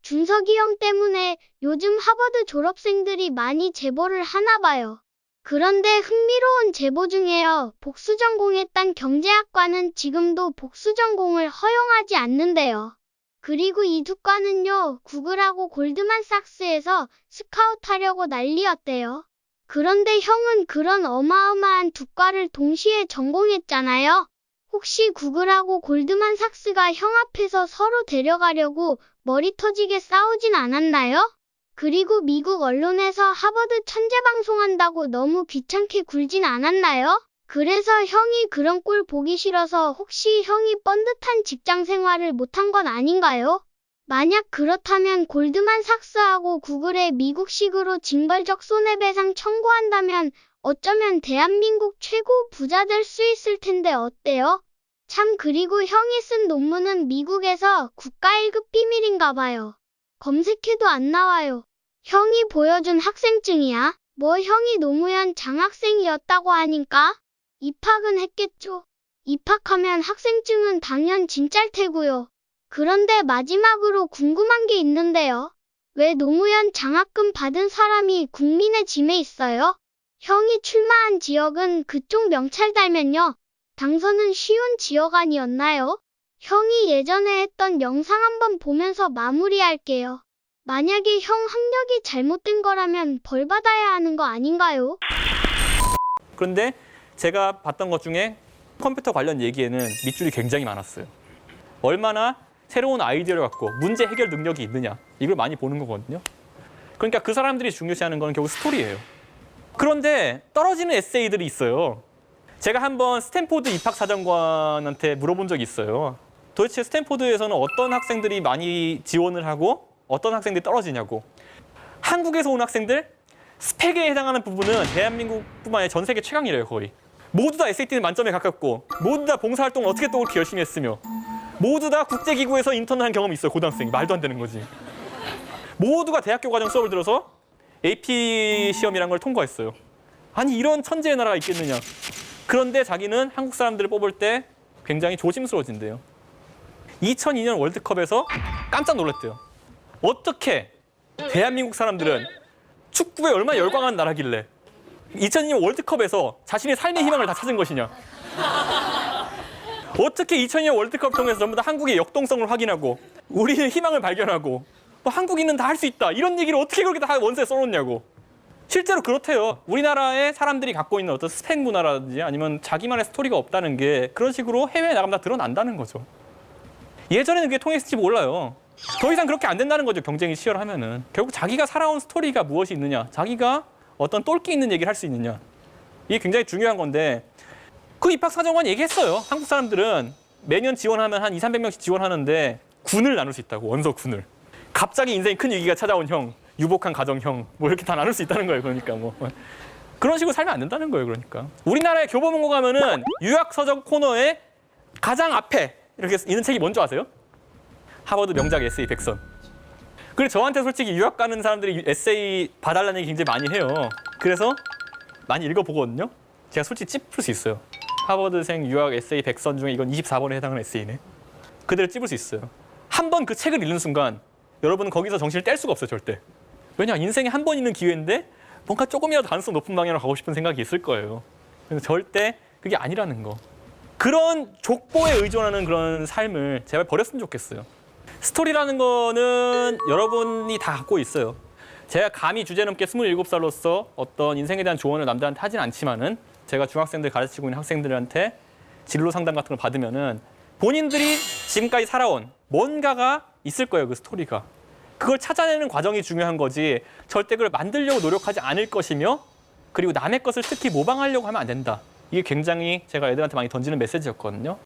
준석이 형 때문에 요즘 하버드 졸업생들이 많이 제보를 하나 봐요. 그런데 흥미로운 제보 중에요. 복수전공했던 경제학과는 지금도 복수전공을 허용하지 않는데요. 그리고 이 두 과는요, 구글하고 골드만삭스에서 스카웃하려고 난리였대요. 그런데 형은 그런 어마어마한 두 과를 동시에 전공했잖아요. 혹시 구글하고 골드만삭스가 형 앞에서 서로 데려가려고 머리 터지게 싸우진 않았나요? 그리고 미국 언론에서 하버드 천재 방송한다고 너무 귀찮게 굴진 않았나요? 그래서 형이 그런 꼴 보기 싫어서 혹시 형이 뻔듯한 직장 생활을 못한 건 아닌가요? 만약 그렇다면 골드만삭스하고 구글에 미국식으로 징벌적 손해배상 청구한다면 어쩌면 대한민국 최고 부자 될 수 있을 텐데 어때요? 참 그리고 형이 쓴 논문은 미국에서 국가 1급 비밀인가 봐요. 검색해도 안 나와요. 형이 보여준 학생증이야? 뭐 형이 노무현 장학생이었다고 하니까? 입학은 했겠죠. 입학하면 학생증은 당연 진짜일 테고요. 그런데 마지막으로 궁금한 게 있는데요. 왜 노무현 장학금 받은 사람이 국민의 짐에 있어요? 형이 출마한 지역은 그쪽 명찰 달면요. 당선은 쉬운 지역 아니었나요? 형이 예전에 했던 영상 한번 보면서 마무리할게요. 만약에 형 학력이 잘못된 거라면 벌 받아야 하는 거 아닌가요? 그런데 제가 봤던 것 중에 컴퓨터 관련 얘기에는 밑줄이 굉장히 많았어요. 얼마나 새로운 아이디어를 갖고 문제 해결 능력이 있느냐, 이걸 많이 보는 거거든요. 그러니까 그 사람들이 중요시하는 건 결국 스토리예요. 그런데 떨어지는 에세이들이 있어요. 제가 한번 스탠포드 입학사정관한테 물어본 적이 있어요. 도대체 스탠포드에서는 어떤 학생들이 많이 지원을 하고 어떤 학생들이 떨어지냐고. 한국에서 온 학생들 스펙에 해당하는 부분은 대한민국뿐만 아니라 전 세계 최강이래요. 거의 모두 다 SAT는 만점에 가깝고, 모두 다 봉사활동을 어떻게 또 그렇게 열심히 했으며, 모두 다 국제기구에서 인턴을 한 경험이 있어요. 고등학생이. 말도 안 되는 거지. 모두가 대학교 과정 수업을 들어서 AP 시험이란 걸 통과했어요. 아니 이런 천재의 나라가 있겠느냐. 그런데 자기는 한국 사람들을 뽑을 때 굉장히 조심스러워진대요. 2002년 월드컵에서 깜짝 놀랐대요. 어떻게 대한민국 사람들은 축구에 얼마나 열광한 나라길래 2002년 월드컵에서 자신의 삶의 희망을 다 찾은 것이냐. 어떻게 2002년 월드컵 통해서 전부 다 한국의 역동성을 확인하고 우리의 희망을 발견하고 뭐 한국인은 다 할 수 있다, 이런 얘기를 어떻게 그렇게 다 원서에 써놓냐고. 실제로 그렇대요. 우리나라의 사람들이 갖고 있는 어떤 스펙 문화라든지 아니면 자기만의 스토리가 없다는 게 그런 식으로 해외에 나가면 다 드러난다는 거죠. 예전에는 그게 통했을지 몰라요. 더 이상 그렇게 안 된다는 거죠. 경쟁이 치열하면은. 결국 자기가 살아온 스토리가 무엇이 있느냐, 자기가 어떤 똘끼 있는 얘기를 할 수 있느냐, 이게 굉장히 중요한 건데, 그 입학사정관 얘기했어요. 한국 사람들은 매년 지원하면 한 200~300명씩 지원하는데 군을 나눌 수 있다고. 원서 군을. 갑자기 인생이 큰 위기가 찾아온 형, 유복한 가정형, 뭐 이렇게 다 나눌 수 있다는 거예요. 그러니까 뭐 그런 식으로 살면 안 된다는 거예요. 그러니까 우리나라의 교보문고 가면은 유학서적 코너에 가장 앞에 이렇게 있는 책이 뭔지 아세요? 하버드 명작 에세이 100선. 그래서 저한테 솔직히 유학 가는 사람들이 에세이 봐달라는 얘기 굉장히 많이 해요. 그래서 많이 읽어보거든요. 제가 솔직히 찝을 수 있어요. 하버드생 유학 에세이 100선 중에 이건 24번에 해당하는 에세이네. 그대로 찝을 수 있어요. 한 번 그 책을 읽는 순간 여러분은 거기서 정신을 뗄 수가 없어요. 절대. 왜냐, 인생에 한 번 있는 기회인데 뭔가 조금이라도 가능성 높은 방향으로 가고 싶은 생각이 있을 거예요. 그래서 절대 그게 아니라는 거. 그런 족보에 의존하는 그런 삶을 제발 버렸으면 좋겠어요. 스토리라는 거는 여러분이 다 갖고 있어요. 제가 감히 주제넘게 27살로서 어떤 인생에 대한 조언을 남들한테 하진 않지만은, 제가 중학생들 가르치고 있는 학생들한테 진로 상담 같은 걸 받으면은 본인들이 지금까지 살아온 뭔가가 있을 거예요. 그 스토리가. 그걸 찾아내는 과정이 중요한 거지, 절대 그걸 만들려고 노력하지 않을 것이며, 그리고 남의 것을 특히 모방하려고 하면 안 된다. 이게 굉장히 제가 애들한테 많이 던지는 메시지였거든요.